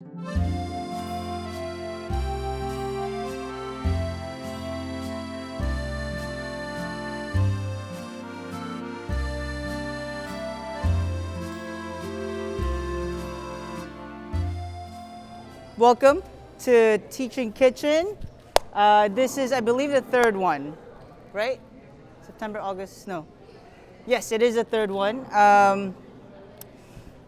Welcome to Teaching Kitchen. This is, I believe, the third one, right? September, August, no. Yes, it is the third one.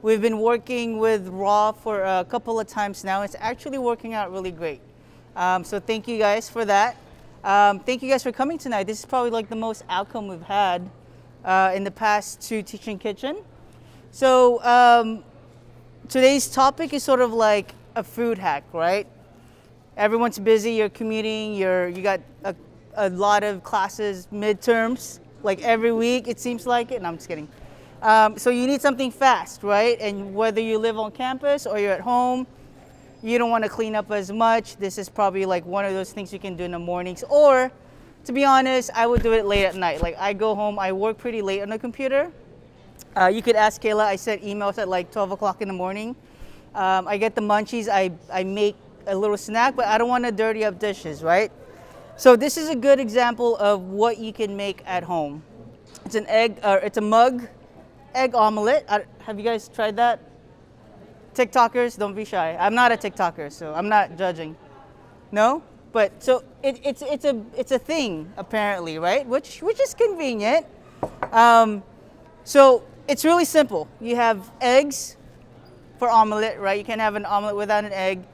We've been working with raw for a couple of times now. It's actually working out really great. So thank you guys for that. Thank you guys for coming tonight. This is probably like the most outcome we've had in the past two Teaching Kitchen. So today's topic is sort of like a food hack, right? Everyone's busy, you're commuting, you got a lot of classes, midterms, like every week it seems like it. No, I'm just kidding. So you need something fast, right? And whether you live on campus or you're at home, you don't want to clean up as much. This is probably like one of those things you can do in the mornings. Or, to be honest, I would do it late at night. Like I go home, I work pretty late on the computer. You could ask Kayla, I sent emails at like 12 o'clock in the morning. I get the munchies, I make a little snack, but I don't want to dirty up dishes, right? So this is a good example of what you can make at home. It's an egg, it's a mug egg omelet. Have you guys tried that? TikTokers, don't be shy. I'm not a TikToker, so I'm not judging. No? But so it's a thing apparently, right? Which is convenient. So it's really simple. You have eggs for omelet, right? You can't have an omelet without an egg.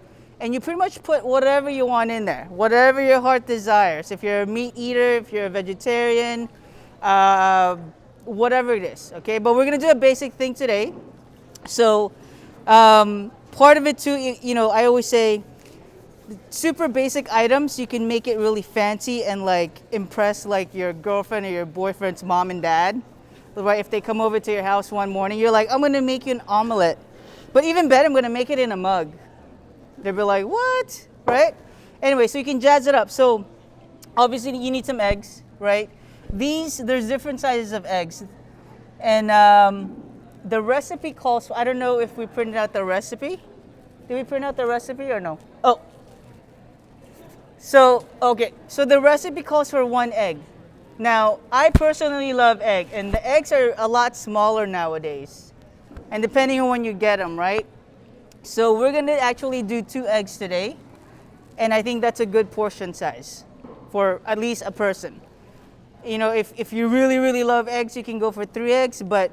And you pretty much put whatever you want in there, whatever your heart desires. If you're a meat eater, if you're a vegetarian, whatever it is, okay? But we're gonna do a basic thing today. So part of it too, you know, I always say super basic items, you can make it really fancy and like impress like your girlfriend or your boyfriend's mom and dad, right? If they come over to your house one morning, you're like, I'm gonna make you an omelet. But even better, I'm gonna make it in a mug. They'll be like, what? Right? Anyway, so you can jazz it up. So obviously you need some eggs, right? There's different sizes of eggs. And the recipe calls for, I don't know if we printed out the recipe. Did we print out the recipe or no? Oh. So, okay. So the recipe calls for 1 egg. Now, I personally love egg, and the eggs are a lot smaller nowadays. And depending on when you get them, right? So we're gonna actually do 2 eggs today. And I think that's a good portion size for at least a person. You know, if you really, really love eggs, you can go for 3 eggs, but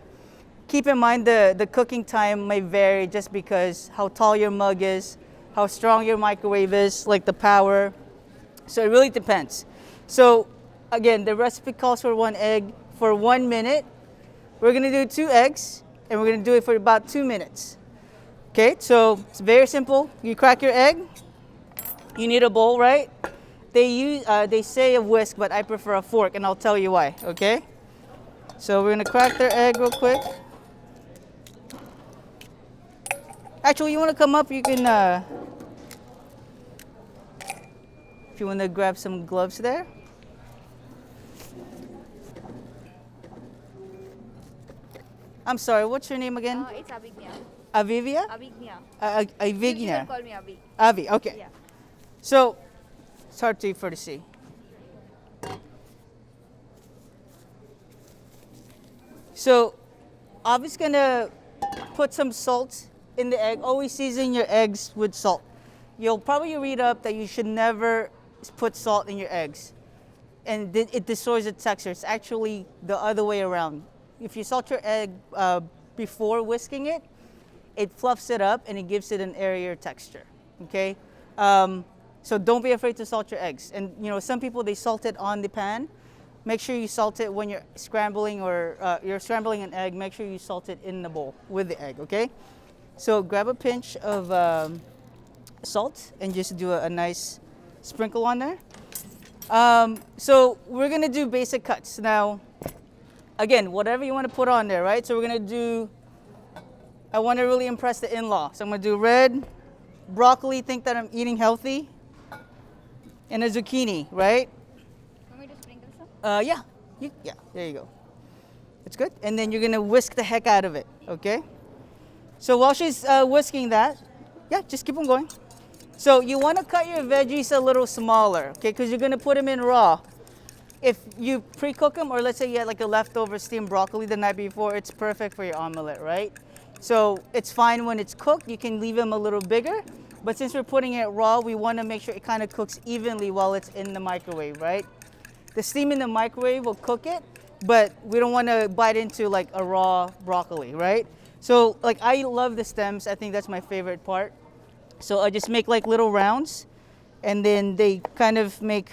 keep in mind the cooking time may vary just because how tall your mug is, how strong your microwave is, like the power. So it really depends. So again, the recipe calls for 1 egg for 1 minute. We're gonna do 2 eggs. And we're gonna do it for about 2 minutes. Okay, so it's very simple. You crack your egg. You need a bowl, right? They say a whisk, but I prefer a fork, and I'll tell you why. Okay. So we're gonna crack their egg real quick. Actually, you wanna come up? You can. If you wanna grab some gloves there. I'm sorry, what's your name again? It's Avignia. Avivia? Avignia. Avignia. You can call me Avi. Avi, okay. Yeah. So, it's hard to see. So, Avi's gonna put some salt in the egg. Always season your eggs with salt. You'll probably read up that you should never put salt in your eggs. And it destroys the texture. It's actually the other way around. If you salt your egg before whisking it, it fluffs it up and it gives it an airier texture, okay? So don't be afraid to salt your eggs. And you know, some people, they salt it on the pan. Make sure you salt it when you're scrambling or you're scrambling an egg. Make sure you salt it in the bowl with the egg, okay? So grab a pinch of salt and just do a nice sprinkle on there. So we're gonna do basic cuts. Now, again, whatever you want to put on there, right? So we're gonna do, I want to really impress the in-law. So I'm gonna do red, broccoli, think that I'm eating healthy, and a zucchini, right? Want me to sprinkle some? Yeah, there you go. It's good. And then you're gonna whisk the heck out of it, okay? So while she's whisking that, Yeah, just keep on going. So you want to cut your veggies a little smaller, okay? Because you're gonna put them in raw. If you pre-cook them, or let's say you had like a leftover steamed broccoli the night before, it's perfect for your omelet, right? So it's fine when it's cooked. You can leave them a little bigger, but since we're putting it raw, we want to make sure it kind of cooks evenly while it's in the microwave, right? The steam in the microwave will cook it, but we don't want to bite into like a raw broccoli, right? So like I love the stems. I think that's my favorite part. So I just make like little rounds, and then they kind of make,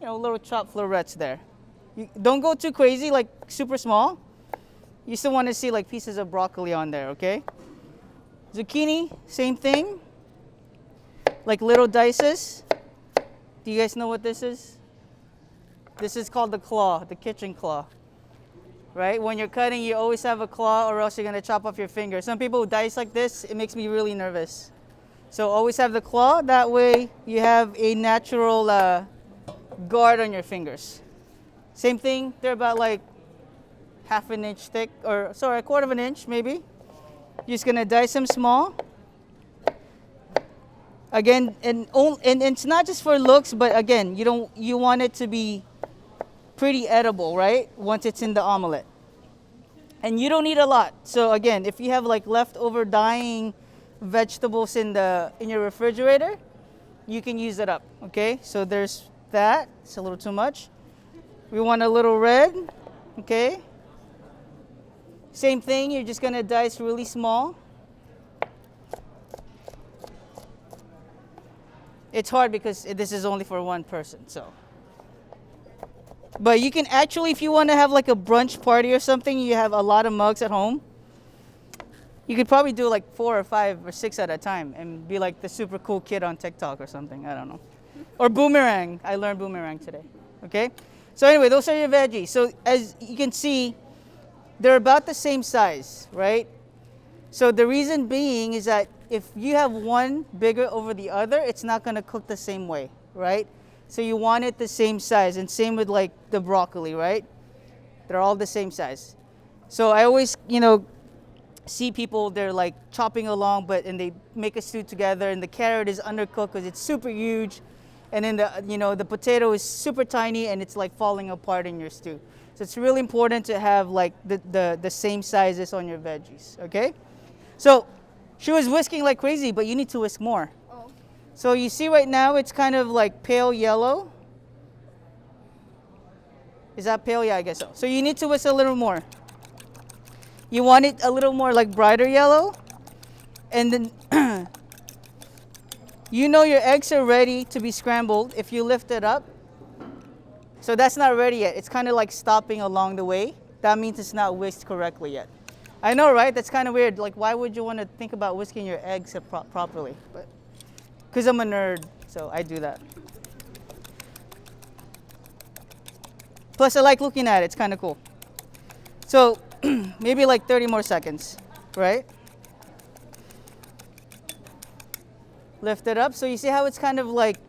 you know, little chopped florets there. You don't go too crazy, like super small. You still want to see like pieces of broccoli on there, okay? Zucchini, same thing. Like little dices. Do you guys know what this is? This is called the claw, the kitchen claw. Right? When you're cutting, you always have a claw, or else you're gonna chop off your finger. Some people dice like this, it makes me really nervous. So always have the claw, that way you have a natural guard on your fingers. Same thing, they're about like half an inch thick, or sorry, a quarter of an inch maybe. You're just gonna dice them small. Again, and it's not just for looks, but again, you want it to be pretty edible, right? Once it's in the omelet. And you don't need a lot. So again, if you have like leftover dying vegetables in your refrigerator, you can use it up, okay? So there's that. It's a little too much. We want a little red, okay? Same thing, you're just gonna dice really small. It's hard because this is only for one person, so. But you can actually, if you want to have like a brunch party or something, you have a lot of mugs at home, you could probably do like 4 or 5 or 6 at a time and be like the super cool kid on TikTok or something, I don't know. Or boomerang, I learned boomerang today, okay? So anyway, those are your veggies. So as you can see, they're about the same size, right? So the reason being is that if you have one bigger over the other, it's not gonna cook the same way, right? So you want it the same size, and same with like the broccoli, right? They're all the same size. So I always, see people, they're like chopping along, and they make a stew together, and the carrot is undercooked because it's super huge, and then the potato is super tiny, and it's like falling apart in your stew. So it's really important to have like the same sizes on your veggies, okay? So she was whisking like crazy, but you need to whisk more. Oh. So you see right now it's kind of like pale yellow. Is that pale? Yeah, I guess so. So you need to whisk a little more. You want it a little more like brighter yellow. And then your eggs are ready to be scrambled if you lift it up. So that's not ready yet. It's kind of like stopping along the way. That means it's not whisked correctly yet. I know, right? That's kind of weird. Like, why would you want to think about whisking your eggs properly? But because I'm a nerd, so I do that. Plus, I like looking at it. It's kind of cool. So maybe like 30 more seconds, right? Lift it up. So you see how it's kind of like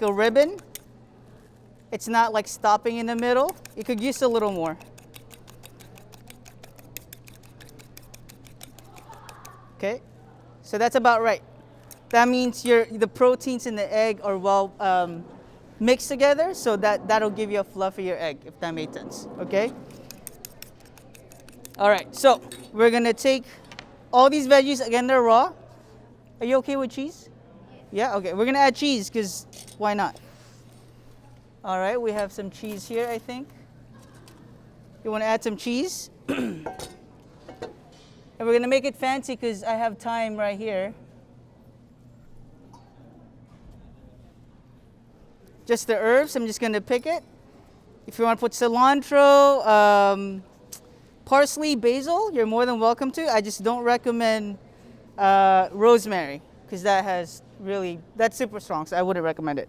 a ribbon? It's not like stopping in the middle. You could use a little more. Okay, so that's about right. That means the proteins in the egg are well mixed together, so that'll give you a fluffier egg, if that made sense, okay? All right, so we're gonna take all these veggies, again, they're raw. Are you okay with cheese? Yeah, okay, we're gonna add cheese, because why not? All right, we have some cheese here, I think. You wanna add some cheese? And we're gonna make it fancy because I have time right here. Just the herbs, I'm just gonna pick it. If you wanna put cilantro, parsley, basil, you're more than welcome to. I just don't recommend rosemary because that's super strong, so I wouldn't recommend it.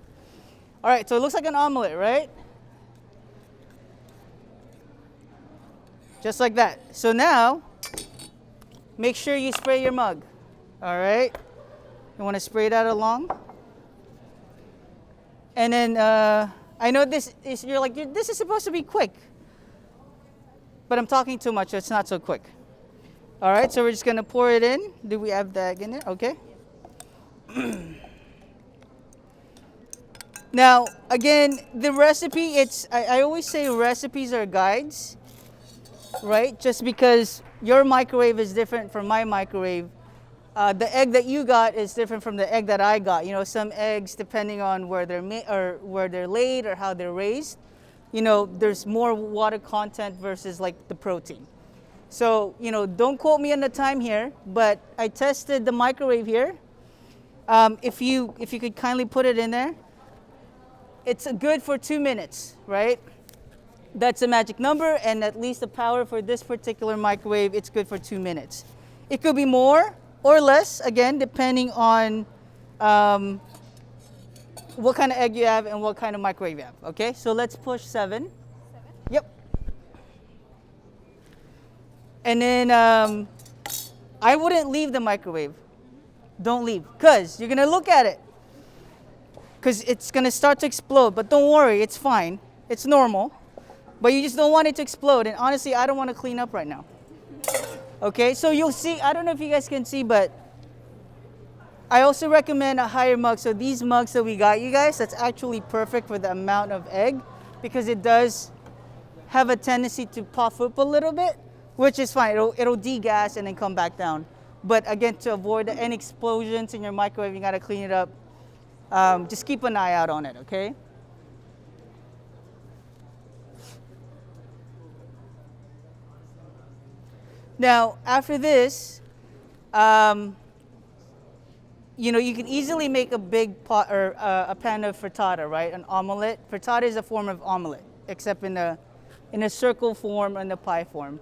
All right, so it looks like an omelet, right? Just like that. So now, make sure you spray your mug, all right? You want to spray that along. And then, I know you're like, this is supposed to be quick. But I'm talking too much, so it's not so quick. All right, so we're just gonna pour it in. Do we have the egg in there? Okay. Now, again, the recipe, I always say recipes are guides, right? Just because your microwave is different from my microwave. The egg that you got is different from the egg that I got. You know, some eggs, depending on where they're or where they're laid or how they're raised, you know, there's more water content versus like the protein. So, you know, don't quote me on the time here, but I tested the microwave here. If you could kindly put it in there, it's good for 2 minutes, right? That's a magic number, and at least the power for this particular microwave, it's good for 2 minutes. It could be more or less, again, depending on what kind of egg you have and what kind of microwave you have. Okay, so let's push 7. Yep. And then I wouldn't leave the microwave. Don't leave, because you're gonna look at it, because it's gonna start to explode. But don't worry, it's fine. It's normal. But you just don't want it to explode. And honestly, I don't want to clean up right now. Okay, so you'll see, I don't know if you guys can see, but I also recommend a higher mug. So these mugs that we got you guys, that's actually perfect for the amount of egg, because it does have a tendency to puff up a little bit, which is fine. It'll degas and then come back down. But again, to avoid any explosions in your microwave, you gotta clean it up. Just keep an eye out on it, okay? Now, after this, you know, you can easily make a big pot or a pan of frittata, right? An omelet. Frittata is a form of omelet, except in a circle form and a pie form.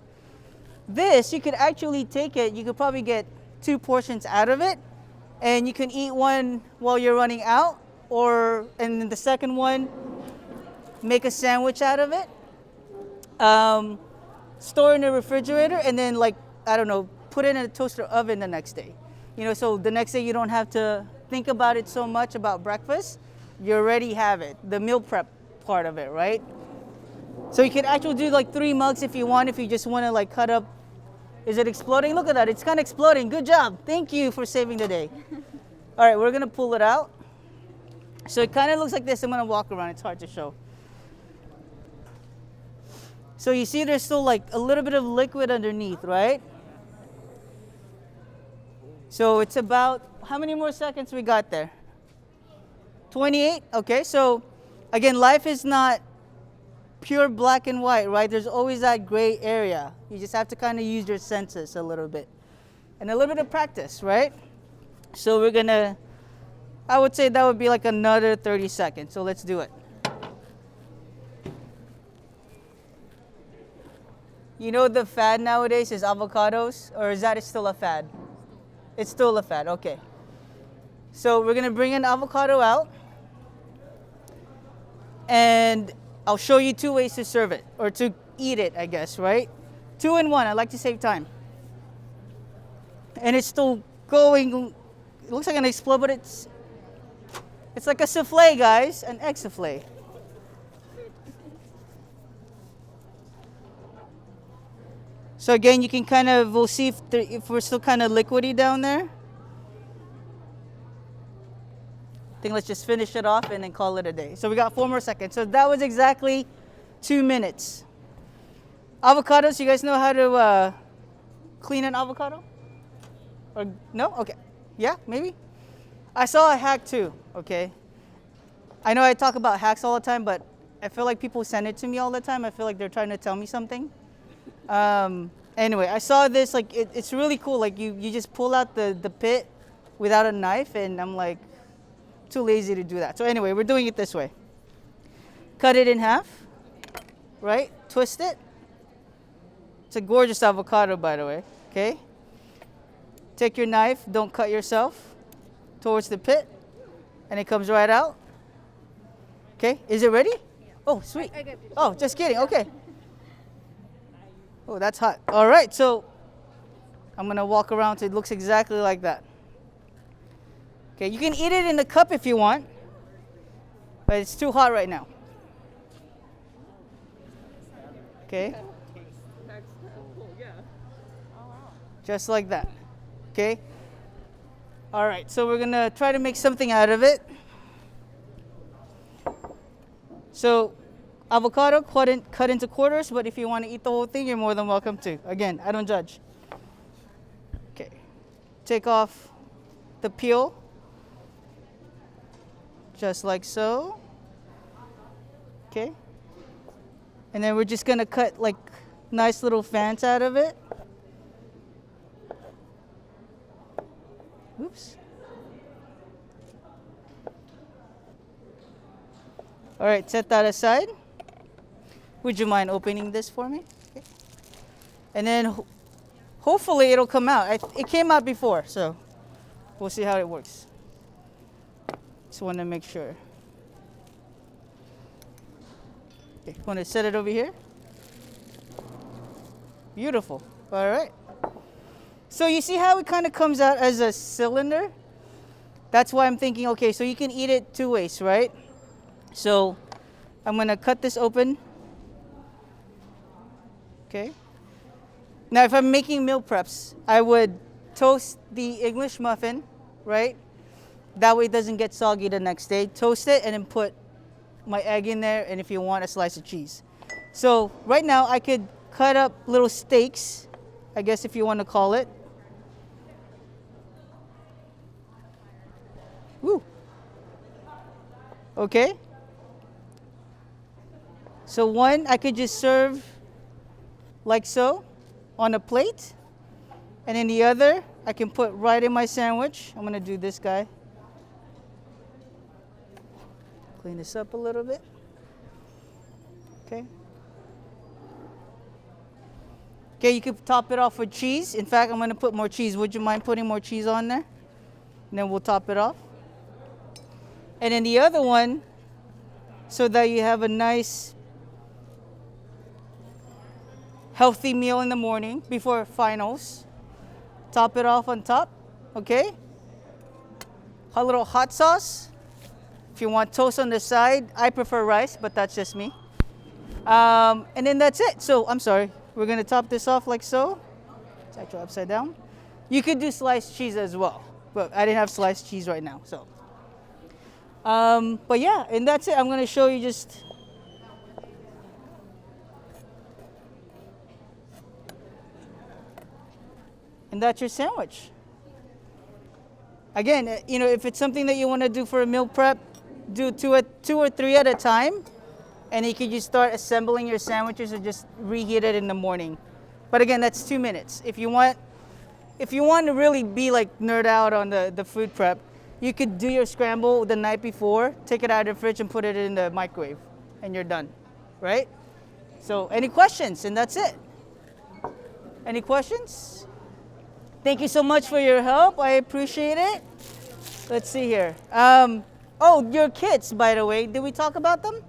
This, you could actually take it, you could probably get 2 portions out of it, and you can eat one while you're running out, and then the second one, make a sandwich out of it. Store in the refrigerator, and then, like, I don't know, put it in a toaster oven the next day. You know, so the next day you don't have to think about it so much about breakfast. You already have it, the meal prep part of it, right? So you can actually do like 3 mugs if you want, if you just want to like cut up. Is it exploding? Look at that, it's kind of exploding. Good job. Thank you for saving the day. All right, we're gonna pull it out. So it kind of looks like this. I'm gonna walk around, it's hard to show. So you see there's still like a little bit of liquid underneath, right? So it's about, how many more seconds we got there? 28? Okay, so again, life is not pure black and white, right? There's always that gray area. You just have to kind of use your senses a little bit. And a little bit of practice, right? So we're gonna, I would say that would be like another 30 seconds. So let's do it. You know the fad nowadays is avocados, or is that still a fad? It's still a fad, okay. So we're gonna bring an avocado out, and I'll show you 2 ways to serve it, or to eat it, I guess, right? 2 in 1, I like to save time. And it's still going, it looks like an explode, but it's like a souffle, guys, an egg souffle. So again, you can kind of, we'll see if we're still kind of liquidy down there. I think let's just finish it off and then call it a day. So we got 4 more seconds. So that was exactly 2 minutes. Avocados, you guys know how to clean an avocado? Or no? Okay. Yeah, maybe? I saw a hack too, okay? I know I talk about hacks all the time, but I feel like people send it to me all the time. I feel like they're trying to tell me something. Anyway, I saw this, like, it's really cool. Like, you just pull out the pit without a knife, and I'm like, too lazy to do that. So anyway, we're doing it this way. Cut it in half, right? Twist it. It's a gorgeous avocado, by the way, okay? Take your knife, don't cut yourself, towards the pit, and it comes right out. Okay, is it ready? Yeah. Oh, sweet. Oh, just kidding, okay. Oh, that's hot. All right, so I'm gonna walk around till it looks exactly like that. Okay, you can eat it in the cup if you want, but it's too hot right now. Okay. Just like that. Okay. All right, so we're gonna try to make something out of it. So, avocado cut into quarters, but if you want to eat the whole thing, you're more than welcome to. Again, I don't judge. Okay, take off the peel, just like so. Okay, and then we're just gonna cut like nice little fans out of it. Oops. All right, set that aside. Would you mind opening this for me? Okay. And then hopefully it'll come out. It came out before, so we'll see how it works. Just want to make sure. Okay, want to set it over here? Beautiful. All right. So you see how it kind of comes out as a cylinder? That's why I'm thinking, okay, so you can eat it two ways, right? So I'm going to cut this open. Okay. Now if I'm making meal preps, I would toast the English muffin, right? That way it doesn't get soggy the next day. Toast it and then put my egg in there, and if you want, a slice of cheese. So right now I could cut up little steaks, I guess if you want to call it. Woo. Okay. So one I could just serve like so on a plate, and then the other I can put right in my sandwich. I'm gonna do this guy. Clean this up a little bit. Okay. Okay, you could top it off with cheese. In fact, I'm gonna put more cheese. Would you mind putting more cheese on there? And then we'll top it off. And then the other one, so that you have a nice healthy meal in the morning before finals. Top it off on top, okay? A little hot sauce. If you want toast on the side, I prefer rice, but that's just me. And then that's it. So, I'm sorry, we're gonna top this off like so. It's actually upside down. You could do sliced cheese as well, but I didn't have sliced cheese right now, so. But yeah, and that's it. I'm gonna show you just. And that's your sandwich. Again, you know, if it's something that you want to do for a meal prep, do two or three at a time, and you can just start assembling your sandwiches and just reheat it in the morning. But again, that's 2 minutes. If you want to really be like nerd out on the food prep, you could do your scramble the night before, take it out of the fridge and put it in the microwave, and you're done, right? So any questions? And that's it. Any questions? Thank you so much for your help. I appreciate it. Let's see here. Oh, your kits, by the way. Did we talk about them?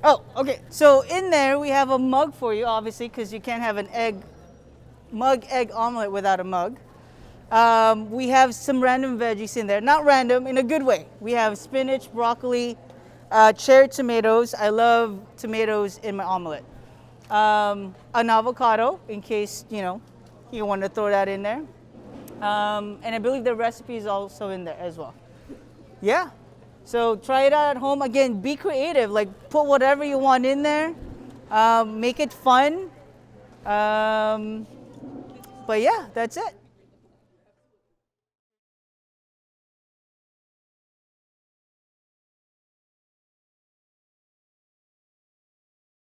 Oh, okay. So in there, we have a mug for you, obviously, because you can't have an egg omelet without a mug. We have some random veggies in there. Not random, in a good way. We have spinach, broccoli, cherry tomatoes. I love tomatoes in my omelet. An avocado, in case, you want to throw that in there. And I believe the recipe is also in there as well. Yeah. So try it out at home. Again, be creative. Like, put whatever you want in there. Make it fun. But yeah, that's it.